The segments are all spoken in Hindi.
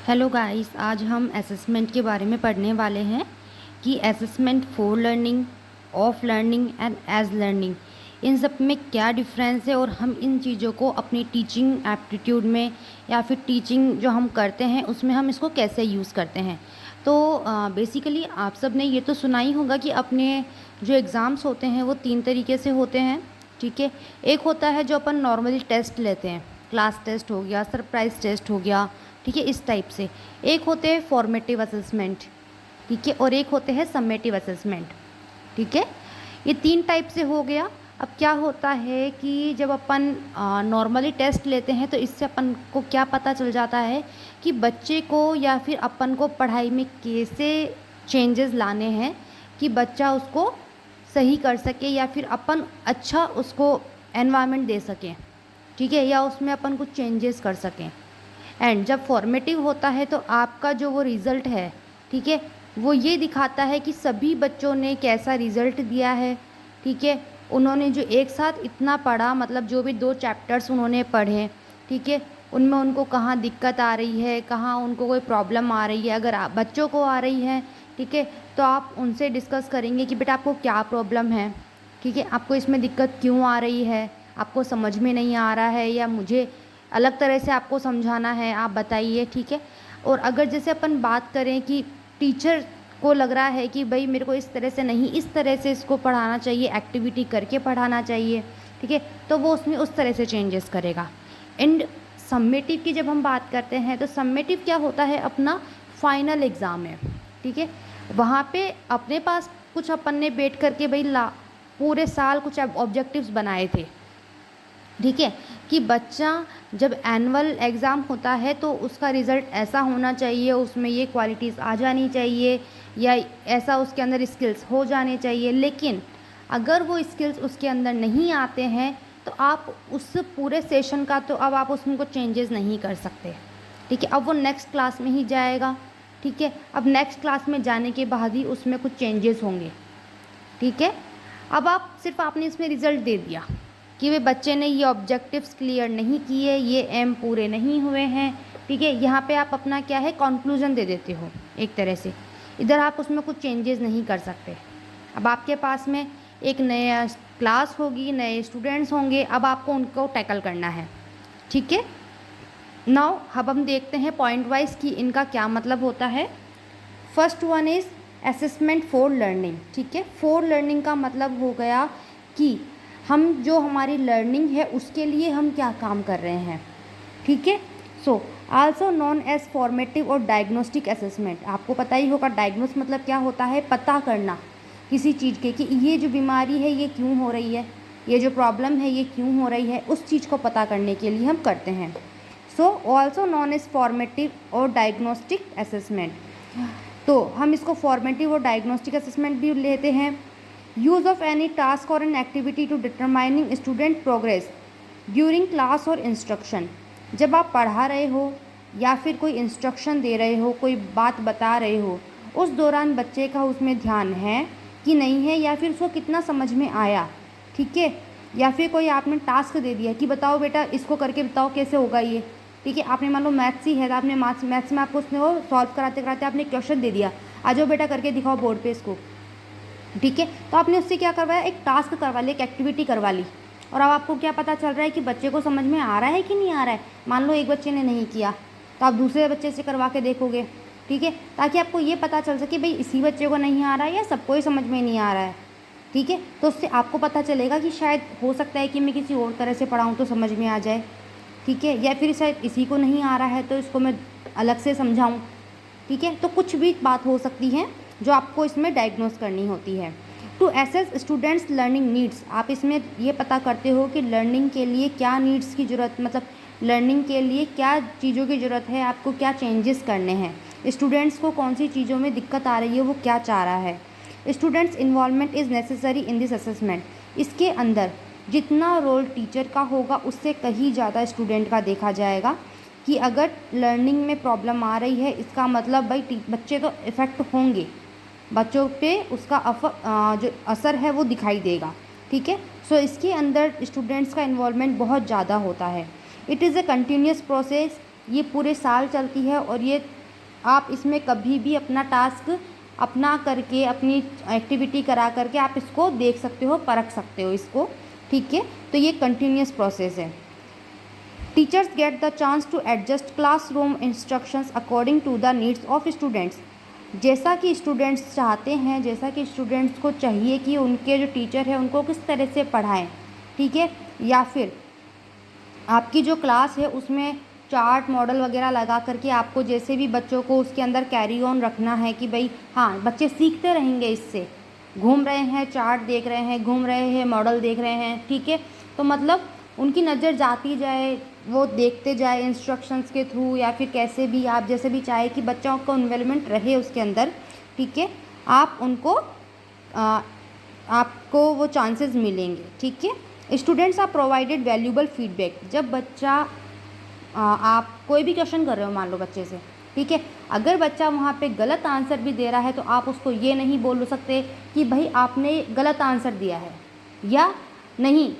हेलो गाइस, आज हम असेसमेंट के बारे में पढ़ने वाले हैं कि assessment for learning, of learning and as learning, इन सब में क्या डिफरेंस है और हम इन चीज़ों को अपनी टीचिंग एप्टीट्यूड में या फिर टीचिंग जो हम करते हैं उसमें हम इसको कैसे यूज़ करते हैं। तो बेसिकली आप सब ने ये तो सुना ही होगा कि अपने जो एग्ज़ाम्स होते हैं वो 3 तरीके से होते हैं। ठीक है, एक होता है जो अपन नॉर्मली टेस्ट लेते हैं, क्लास टेस्ट हो गया, सरप्राइज टेस्ट हो गया, ठीक है, इस टाइप से। एक होते हैं फॉर्मेटिव असेसमेंट, ठीक है, और एक होते हैं समेटिव असेसमेंट। ठीक है, ये 3 टाइप से हो गया। अब क्या होता है कि जब अपन नॉर्मली टेस्ट लेते हैं तो इससे अपन को क्या पता चल जाता है कि बच्चे को या फिर अपन को पढ़ाई में कैसे चेंजेस लाने हैं कि बच्चा उसको सही कर सके या फिर अपन अच्छा उसको एनवायरनमेंट दे सकें, ठीक है, या उसमें अपन कुछ चेंजेस कर सकें। एंड जब फॉर्मेटिव होता है तो आपका जो वो रिज़ल्ट है, ठीक है, वो ये दिखाता है कि सभी बच्चों ने कैसा रिज़ल्ट दिया है। ठीक है, उन्होंने जो एक साथ इतना पढ़ा, मतलब जो भी 2 चैप्टर्स उन्होंने पढ़े, ठीक है, उनमें उनको कहाँ दिक्कत आ रही है, कहाँ उनको कोई प्रॉब्लम आ रही है। अगर बच्चों को आ रही है, ठीक है, तो आप उनसे डिस्कस करेंगे कि बेटा आपको क्या प्रॉब्लम है, ठीक है, आपको इसमें दिक्कत क्यों आ रही है, आपको समझ में नहीं आ रहा है या मुझे अलग तरह से आपको समझाना है, आप बताइए। ठीक है, और अगर जैसे अपन बात करें कि टीचर को लग रहा है कि भाई मेरे को इस तरह से नहीं, इस तरह से इसको पढ़ाना चाहिए, एक्टिविटी करके पढ़ाना चाहिए, ठीक है, तो वो उसमें उस तरह से चेंजेस करेगा। एंड सम्मेटिव की जब हम बात करते हैं तो सम्मेटिव क्या होता है, अपना फाइनल एग्ज़ाम है, ठीक है, वहाँ पे अपने पास कुछ अपन ने बैठ करके भाई पूरे साल कुछ ऑब्जेक्टिव्स बनाए थे, ठीक है, कि बच्चा जब एनुअल एग्ज़ाम होता है तो उसका रिज़ल्ट ऐसा होना चाहिए, उसमें ये क्वालिटीज़ आ जानी चाहिए या ऐसा उसके अंदर स्किल्स हो जाने चाहिए। लेकिन अगर वो स्किल्स उसके अंदर नहीं आते हैं तो आप उस पूरे सेशन का तो अब आप उसमें को चेंजेस नहीं कर सकते। ठीक है, अब वो नेक्स्ट क्लास में ही जाएगा। ठीक है, अब नेक्स्ट क्लास में जाने के बाद ही उसमें कुछ चेंजेस होंगे। ठीक है, अब आप सिर्फ आपने इसमें रिज़ल्ट दे दिया कि वे बच्चे ने ये ऑब्जेक्टिव्स क्लियर नहीं किए, ये एम पूरे नहीं हुए हैं, ठीक है, यहाँ पे आप अपना क्या है कंक्लूजन दे देते हो एक तरह से। इधर आप उसमें कुछ चेंजेस नहीं कर सकते। अब आपके पास में एक नया क्लास होगी, नए स्टूडेंट्स होंगे, अब आपको उनको टैकल करना है। ठीक है, नाउ अब हम देखते हैं पॉइंट वाइज कि इनका क्या मतलब होता है। First one is assessment for learning. ठीक है, फॉर लर्निंग का मतलब हो गया कि हम जो हमारी लर्निंग है उसके लिए हम क्या काम कर रहे हैं। ठीक है, so also known as formative और डायग्नोस्टिक असेसमेंट। आपको पता ही होगा डायग्नोस मतलब क्या होता है, पता करना किसी चीज़ के कि ये जो बीमारी है ये क्यों हो रही है, ये जो प्रॉब्लम है ये क्यों हो रही है, उस चीज़ को पता करने के लिए हम करते हैं। So also known as formative और डायग्नोस्टिक असेसमेंट। तो हम इसको फॉर्मेटिव और डायग्नोस्टिक असेसमेंट भी लेते हैं। यूज़ ऑफ एनी टास्क और an activity to determining student progress during class और इंस्ट्रक्शन। जब आप पढ़ा रहे हो या फिर कोई इंस्ट्रक्शन दे रहे हो, कोई बात बता रहे हो, उस दौरान बच्चे का उसमें ध्यान है कि नहीं है या फिर उसको कितना समझ में आया। ठीक है, या फिर कोई आपने टास्क दे दिया कि बताओ बेटा इसको करके बताओ कैसे होगा ये। ठीक है, आपने मान लो मैथ्स ही है तो आपने मैथ्स में आपको उसने वो सॉल्व कराते कराते आपने क्वेश्चन दे दिया, आ जाओ बेटा करके दिखाओ बोर्ड पे इसको। ठीक है, तो आपने उससे क्या करवाया, एक टास्क करवा लिया, एक एक्टिविटी करवा ली, और अब आपको क्या पता चल रहा है कि बच्चे को समझ में आ रहा है कि नहीं आ रहा है। मान लो एक बच्चे ने नहीं किया तो आप दूसरे बच्चे से करवा के देखोगे। ठीक है, ताकि आपको ये पता चल सके भाई इसी बच्चे को नहीं आ रहा है या सबको ही समझ में नहीं आ रहा है। ठीक है, तो उससे आपको पता चलेगा कि शायद हो सकता है कि मैं किसी और तरह से पढ़ाऊँ तो समझ में आ जाए। ठीक है, या फिर शायद इसी को नहीं आ रहा है तो इसको मैं अलग से समझाऊँ। ठीक है, तो कुछ भी बात हो सकती है जो आपको इसमें डायग्नोस करनी होती है। To assess students learning needs, आप इसमें ये पता करते हो कि लर्निंग के लिए क्या नीड्स की ज़रूरत, मतलब लर्निंग के लिए क्या चीज़ों की ज़रूरत है, आपको क्या चेंजेस करने हैं, स्टूडेंट्स को कौन सी चीज़ों में दिक्कत आ रही है, वो क्या चाह रहा है। Students involvement is necessary in this assessment. इसके अंदर जितना रोल टीचर का होगा उससे कहीं ज़्यादा स्टूडेंट का देखा जाएगा कि अगर लर्निंग में प्रॉब्लम आ रही है इसका मतलब भाई बच्चे तो इफ़ेक्ट होंगे, बच्चों पे उसका जो असर है वो दिखाई देगा। ठीक है, सो इसके अंदर स्टूडेंट्स का इन्वॉल्वमेंट बहुत ज़्यादा होता है। It is a continuous process ये पूरे साल चलती है और ये आप इसमें कभी भी अपना टास्क अपना करके, अपनी एक्टिविटी करा करके आप इसको देख सकते हो, परख सकते हो इसको, ठीक है। तो ये कंटिन्यूस प्रोसेस है। Teachers get the chance to adjust classroom instructions according to the needs of students. जैसा कि स्टूडेंट्स चाहते हैं, जैसा कि स्टूडेंट्स को चाहिए कि उनके जो टीचर है उनको किस तरह से पढ़ाएं, ठीक है। या फिर आपकी जो क्लास है उसमें चार्ट मॉडल वगैरह लगा करके आपको जैसे भी बच्चों को उसके अंदर कैरी ऑन रखना है कि भाई हाँ बच्चे सीखते रहेंगे, इससे घूम रहे हैं, चार्ट देख रहे हैं, घूम रहे हैं, मॉडल देख रहे हैं, ठीक है। तो मतलब उनकी नज़र जाती जाए, वो देखते जाए इंस्ट्रक्शंस के थ्रू, या फिर कैसे भी आप जैसे भी चाहे कि बच्चों का इन्वॉल्वमेंट रहे उसके अंदर, ठीक है। आप उनको आपको वो चांसेस मिलेंगे, ठीक है। Students are provided valuable feedback. जब बच्चा आप कोई भी क्वेश्चन कर रहे हो मान लो बच्चे से, ठीक है, अगर बच्चा वहाँ पे गलत आंसर भी दे रहा है तो आप उसको ये नहीं बोल सकते कि भाई आपने गलत आंसर दिया है या नहीं,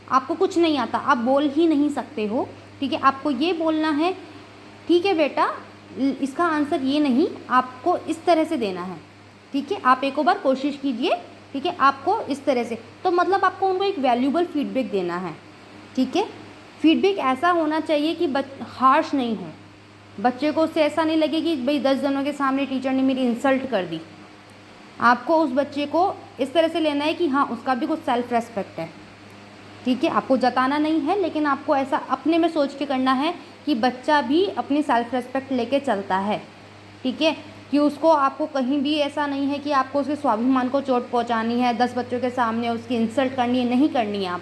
आपको कुछ नहीं आता, आप बोल ही नहीं सकते हो, ठीक है। आपको ये बोलना है ठीक है बेटा इसका आंसर ये नहीं, आपको इस तरह से देना है, ठीक है, आप एक बार कोशिश कीजिए, ठीक है, आपको इस तरह से। तो मतलब आपको उनको एक वैल्यूबल फीडबैक देना है, ठीक है। फीडबैक ऐसा होना चाहिए कि हार्श नहीं हो, बच्चे को उससे ऐसा नहीं लगे कि भाई 10 जनों के सामने टीचर ने मेरी इंसल्ट कर दी। आपको उस बच्चे को इस तरह से लेना है कि हाँ उसका भी कुछ सेल्फ रेस्पेक्ट है, ठीक है। आपको जताना नहीं है, लेकिन आपको ऐसा अपने में सोच के करना है कि बच्चा भी अपनी सेल्फ रेस्पेक्ट लेके चलता है, ठीक है। कि उसको आपको कहीं भी ऐसा नहीं है कि आपको उसके स्वाभिमान को चोट पहुंचानी है, 10 बच्चों के सामने उसकी इंसल्ट करनी है, नहीं करनी है।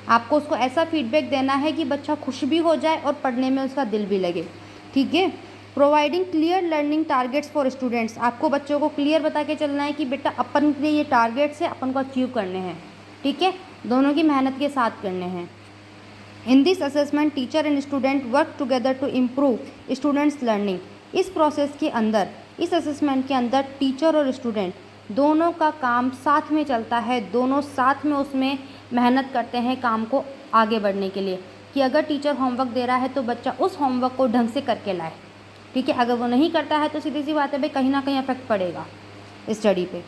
आपको उसको ऐसा फीडबैक देना है कि बच्चा खुश भी हो जाए और पढ़ने में उसका दिल भी लगे, ठीक है। Providing clear learning targets for students. आपको बच्चों को क्लियर बता के चलना है कि बेटा अपन के ये टारगेट्स है, अपन को अचीव करने हैं, ठीक है, दोनों की मेहनत के साथ करने हैं। In this assessment teacher and student work together to improve students learning. इस प्रोसेस के अंदर, इस असेसमेंट के अंदर टीचर और स्टूडेंट दोनों का काम साथ में चलता है, दोनों साथ में उसमें मेहनत करते हैं काम को आगे बढ़ने के लिए, कि अगर टीचर होमवर्क दे रहा है तो बच्चा उस होमवर्क को ढंग से करके लाए, ठीक है। अगर वो नहीं करता है तो सीधी सी बात है भाई कहीं ना कहीं इफेक्ट पड़ेगा स्टडी पे।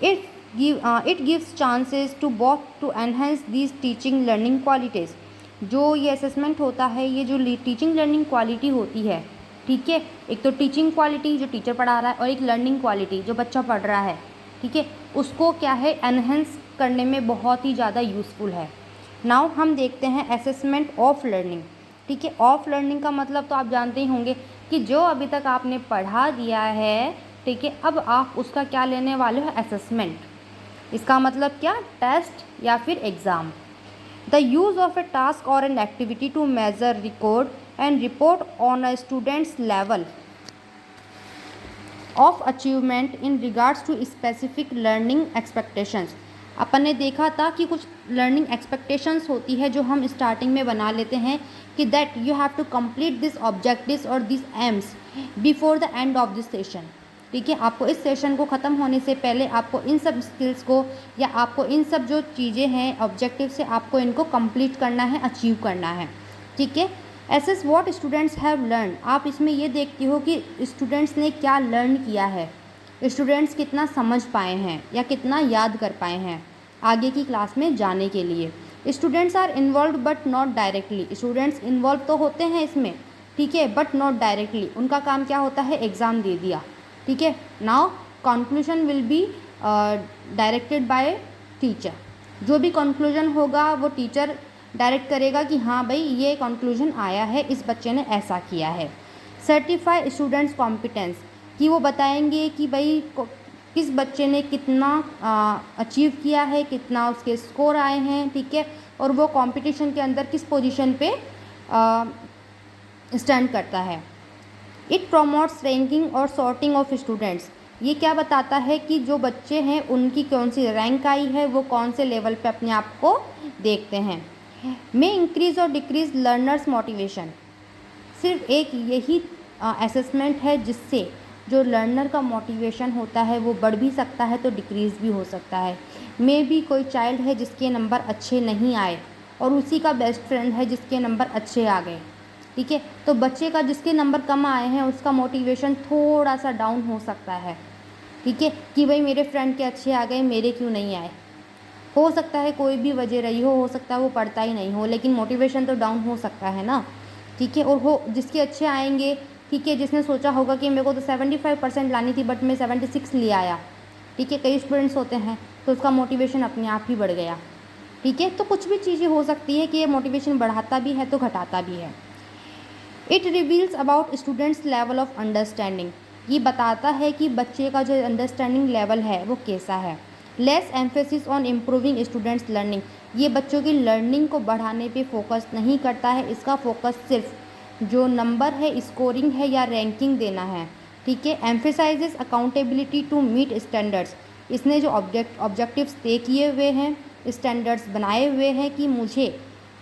It gives chances to both to enhance these teaching learning qualities. जो ये असेसमेंट होता है, ये जो टीचिंग लर्निंग क्वालिटी होती है, ठीक है, एक तो टीचिंग क्वालिटी जो टीचर पढ़ा रहा है और एक लर्निंग क्वालिटी जो बच्चा पढ़ रहा है, ठीक है, उसको क्या है एनहेंस करने में बहुत ही ज़्यादा यूज़फुल है। नाउ हम देखते हैं असेसमेंट ऑफ लर्निंग, ठीक है। ऑफ लर्निंग का मतलब तो आप जानते ही होंगे कि जो अभी तक आपने पढ़ा दिया है, ठीक है, अब आप उसका क्या लेने वाले हो, असेसमेंट। इसका मतलब क्या, टेस्ट या फिर exam. The use of a task और an activity to measure, record and report on a students level of achievement in regards to specific learning expectations. अपन ने देखा था कि कुछ लर्निंग एक्सपेक्टेशंस होती है जो हम स्टार्टिंग में बना लेते हैं कि that you have to complete this objectives or this aims before the end of this session, ठीक है। आपको इस सेशन को ख़त्म होने से पहले आपको इन सब स्किल्स को या आपको इन सब जो चीज़ें हैं ऑब्जेक्टिव से आपको इनको कंप्लीट करना है, अचीव करना है, ठीक है। Assess what students have learn. आप इसमें ये देखते हो कि स्टूडेंट्स ने क्या लर्न किया है, स्टूडेंट्स कितना समझ पाए हैं या कितना याद कर पाए हैं आगे की क्लास में जाने के लिए। Students are involve but not directly. Students involve तो होते हैं इसमें, ठीक है, बट नॉट डायरेक्टली। उनका काम क्या होता है, एग्ज़ाम दे दिया, ठीक है। Now conclusion will be directed by teacher. जो भी कंक्लूजन होगा वो टीचर डायरेक्ट करेगा कि हाँ भाई ये कंक्लूजन आया है, इस बच्चे ने ऐसा किया है। सर्टिफाई स्टूडेंट्स कॉम्पिटेंस, कि वो बताएंगे कि भाई किस बच्चे ने कितना अचीव किया है, कितना उसके स्कोर आए हैं, ठीक है, और वो कंपटीशन के अंदर किस पोजीशन पे स्टैंड करता है। इट प्रमोट्स रैंकिंग और सॉर्टिंग ऑफ स्टूडेंट्स। ये क्या बताता है कि जो बच्चे हैं उनकी कौन सी रैंक आई है, वो कौन से लेवल पे अपने आप को देखते हैं। मे इंक्रीज और डिक्रीज लर्नर्स मोटिवेशन। सिर्फ एक यही असेसमेंट है जिससे जो लर्नर का मोटिवेशन होता है वो बढ़ भी सकता है तो डिक्रीज़ भी हो सकता है। मे भी कोई चाइल्ड है जिसके नंबर अच्छे नहीं आए और उसी का बेस्ट फ्रेंड है जिसके नंबर अच्छे आ गए, ठीक है। तो बच्चे का जिसके नंबर कम आए हैं उसका मोटिवेशन थोड़ा सा डाउन हो सकता है, ठीक है, कि भाई मेरे फ्रेंड के अच्छे आ गए, मेरे क्यों नहीं आए। हो सकता है कोई भी वजह रही हो सकता है वो पढ़ता ही नहीं हो, लेकिन मोटिवेशन तो डाउन हो सकता है ना, ठीक है। और हो जिसके अच्छे आएंगे, ठीक है, जिसने सोचा होगा कि मेरे को तो 75% लानी थी बट मैं 76 ले आया, ठीक है, कई स्टूडेंट्स होते हैं, तो उसका मोटिवेशन अपने आप ही बढ़ गया, ठीक है। तो कुछ भी चीज़ें हो सकती है कि ये मोटिवेशन बढ़ाता भी है तो घटाता भी है। It reveals about students level of understanding, ये बताता है कि बच्चे का जो अंडरस्टैंडिंग लेवल है वो कैसा है। Less emphasis on improving students learning, ये बच्चों की लर्निंग को बढ़ाने पे फोकस नहीं करता है, इसका फोकस सिर्फ जो नंबर है, स्कोरिंग है या रैंकिंग देना है, ठीक है। Emphasises accountability to meet standards, इसने जो ऑब्जेक्टिव्स तय किए हुए हैं, स्टैंडर्ड्स बनाए हुए हैं कि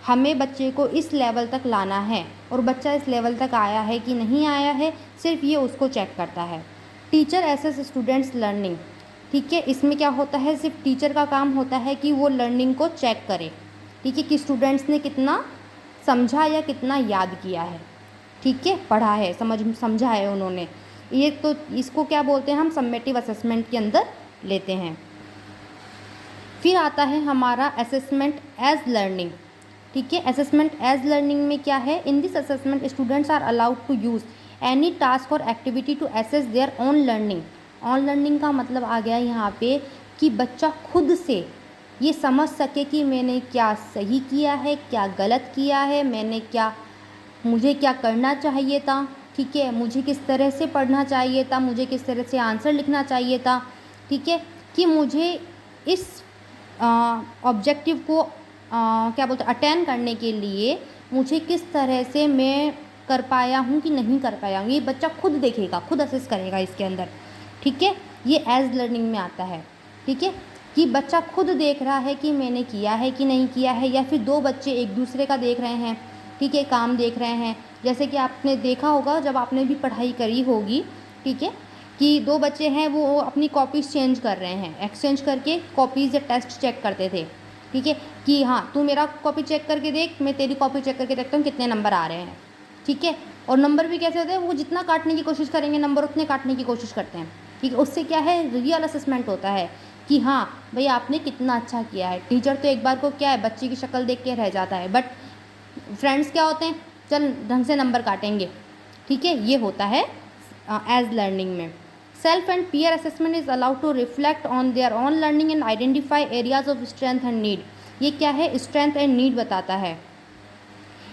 हमें बच्चे को इस लेवल तक लाना है और बच्चा इस लेवल तक आया है कि नहीं आया है, सिर्फ ये उसको चेक करता है। टीचर एसेस स्टूडेंट्स लर्निंग, ठीक है, इसमें क्या होता है, सिर्फ टीचर का काम होता है कि वो लर्निंग को चेक करे, ठीक है, कि स्टूडेंट्स ने कितना समझा या कितना याद किया है, ठीक है, पढ़ा है, समझा है उन्होंने। ये तो इसको क्या बोलते हैं हम, सम्मेटिव असेसमेंट के अंदर लेते हैं। फिर आता है हमारा असेसमेंट एज लर्निंग, ठीक है। असेसमेंट एज लर्निंग में क्या है, in this assessment students are allowed to use any task or activity to assess their own learning. On learning का मतलब आ गया यहाँ पे कि बच्चा खुद से ये समझ सके कि मैंने क्या सही किया है, क्या गलत किया है, मुझे क्या करना चाहिए था, ठीक है, मुझे किस तरह से पढ़ना चाहिए था, मुझे किस तरह से आंसर लिखना चाहिए था, ठीक है, कि मुझे इस ऑब्जेक्टिव को क्या बोलते हैं अटेंड करने के लिए मुझे किस तरह से मैं कर पाया हूँ कि नहीं कर पाया हूँ, ये बच्चा खुद देखेगा, खुद असेस करेगा इसके अंदर, ठीक है। ये एज लर्निंग में आता है, ठीक है, कि बच्चा खुद देख रहा है कि मैंने किया है कि नहीं किया है, या फिर दो बच्चे एक दूसरे का देख रहे हैं, ठीक है, काम देख रहे हैं। जैसे कि आपने देखा होगा जब आपने भी पढ़ाई करी होगी, ठीक है, कि दो बच्चे हैं वो अपनी कॉपीज़ चेंज कर रहे हैं, एक्सचेंज करके कॉपीज़ या टेस्ट चेक करते थे, ठीक है, कि हाँ तू मेरा कॉपी चेक करके देख, मैं तेरी कॉपी चेक करके देखता हूँ कितने नंबर आ रहे हैं, ठीक है। और नंबर भी कैसे होते हैं, वो जितना काटने की कोशिश करेंगे नंबर उतने काटने की कोशिश करते हैं, ठीक है। उससे क्या है, रियल असेसमेंट होता है कि हाँ भाई आपने कितना अच्छा किया है। टीचर तो एक बार को क्या है बच्चे की शक्ल देख के रह जाता है, बट फ्रेंड्स क्या होते हैं, चल ढंग से नंबर काटेंगे, ठीक है, ये होता है एज लर्निंग में। Self and peer assessment is allowed to reflect on their own learning and identify areas of strength and need, ये क्या है, स्ट्रेंथ एंड नीड बताता है।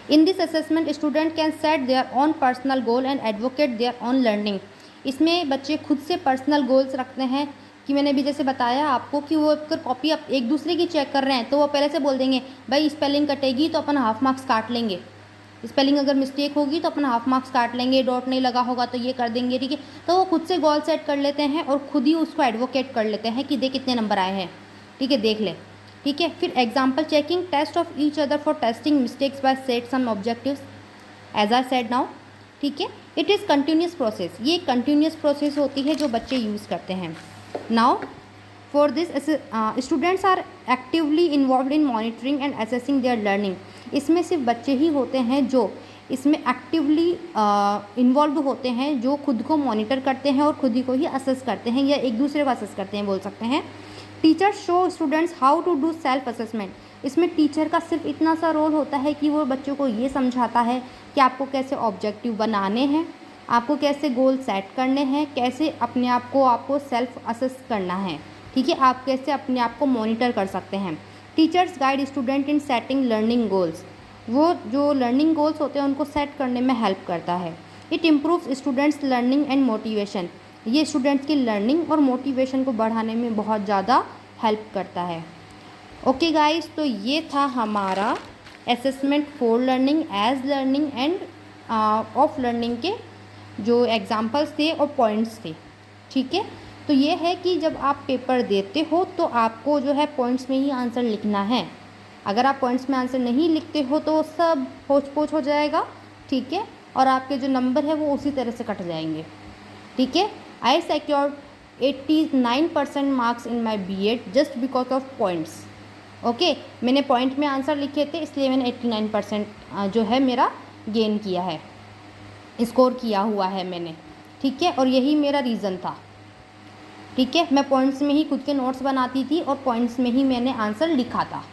In this assessment student can set their own personal goal and advocate their own learning, इसमें बच्चे खुद से पर्सनल गोल्स रखते हैं, कि मैंने भी जैसे बताया आपको कि वो अगर कॉपी एक दूसरे की चेक कर रहे हैं तो वो पहले से बोल देंगे भाई स्पेलिंग कटेगी तो अपन हाफ मार्क्स काट लेंगे, स्पेलिंग अगर मिस्टेक होगी तो अपन हाफ मार्क्स काट लेंगे, डॉट नहीं लगा होगा तो ये कर देंगे, ठीक है। तो वो खुद से गोल सेट कर लेते हैं और खुद ही उसको एडवोकेट कर लेते हैं कि देख कितने नंबर आए हैं, ठीक है, देख ले, ठीक है। फिर example checking test of each other for testing mistakes by set some objectives as I said now, ठीक है। इट इज़ कंटिन्यूस प्रोसेस, ये कंटिन्यूस प्रोसेस होती है जो बच्चे यूज़ करते हैं। Now for this students are actively involve in monitoring and assessing their learning, इसमें सिर्फ बच्चे ही होते हैं जो इसमें एक्टिवली इन्वॉल्व होते हैं, जो खुद को मॉनिटर करते हैं और खुद ही को ही असेस करते हैं या एक दूसरे को असेस करते हैं बोल सकते हैं। Teachers show students how to do self assessment, इसमें टीचर का सिर्फ इतना सा रोल होता है कि वो बच्चों को ये समझाता है कि आपको कैसे ऑब्जेक्टिव बनाने हैं, आपको कैसे गोल सेट करने हैं, कैसे अपने आप को आपको सेल्फ असेस करना है, ठीक है, आप कैसे अपने आप को मॉनिटर कर सकते हैं। Teachers guide student in setting learning goals, वो जो लर्निंग गोल्स होते हैं उनको सेट करने में हेल्प करता है। It improves students learning and motivation, ये स्टूडेंट्स की लर्निंग और मोटिवेशन को बढ़ाने में बहुत ज़्यादा हेल्प करता है। ओके गाइस, तो ये था हमारा assessment for learning, as learning and of learning के जो एग्जाम्पल्स थे और पॉइंट्स थे, ठीक है। तो ये है कि जब आप पेपर देते हो तो आपको जो है पॉइंट्स में ही आंसर लिखना है, अगर आप पॉइंट्स में आंसर नहीं लिखते हो तो सब होच पोच हो जाएगा, ठीक है, और आपके जो नंबर है वो उसी तरह से कट जाएंगे, ठीक है। I secured 89% marks in my BEd just because of points, okay. मैंने पॉइंट में आंसर लिखे थे इसलिए मैंने 89% जो है मेरा गेन किया है, स्कोर किया हुआ है मैंने, ठीक है। और यही मेरा रीज़न था, ठीक है। मैं पॉइंट्स में ही खुद के नोट्स बनाती थी और पॉइंट्स में ही मैंने आंसर लिखा था,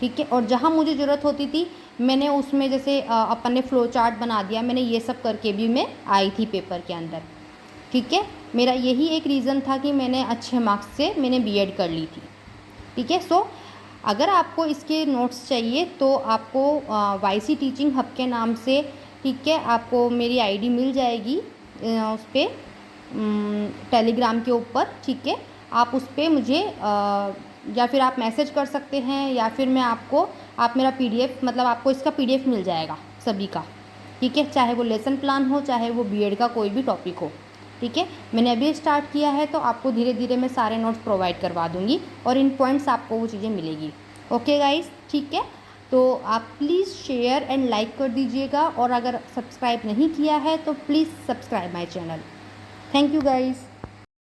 ठीक है। और जहाँ मुझे ज़रूरत होती थी मैंने उसमें जैसे अपन ने फ्लो चार्ट बना दिया, मैंने ये सब करके भी मैं आई थी पेपर के अंदर, ठीक है। मेरा यही एक रीज़न था कि मैंने अच्छे मार्क्स से मैंने बीएड कर ली थी, ठीक है। सो अगर आपको इसके नोट्स चाहिए तो आपको वाईसी टीचिंग हब के नाम से, ठीक है, आपको मेरी आईडी मिल जाएगी उस पर टेलीग्राम के ऊपर, ठीक है। आप उस पर मुझे या फिर आप मैसेज कर सकते हैं, या फिर मैं आपको, आप मेरा पीडीएफ, मतलब आपको इसका पीडीएफ मिल जाएगा सभी का, ठीक है। चाहे वो लेसन प्लान हो, चाहे वो बीएड का कोई भी टॉपिक हो, ठीक है। मैंने अभी स्टार्ट किया है तो आपको धीरे धीरे मैं सारे नोट्स प्रोवाइड करवा दूँगी और इन पॉइंट्स आपको वो चीज़ें मिलेगी। ओके गाइस, ठीक है। तो आप प्लीज़ शेयर एंड लाइक कर दीजिएगा, और अगर सब्सक्राइब नहीं किया है तो please subscribe my channel. Thank you guys.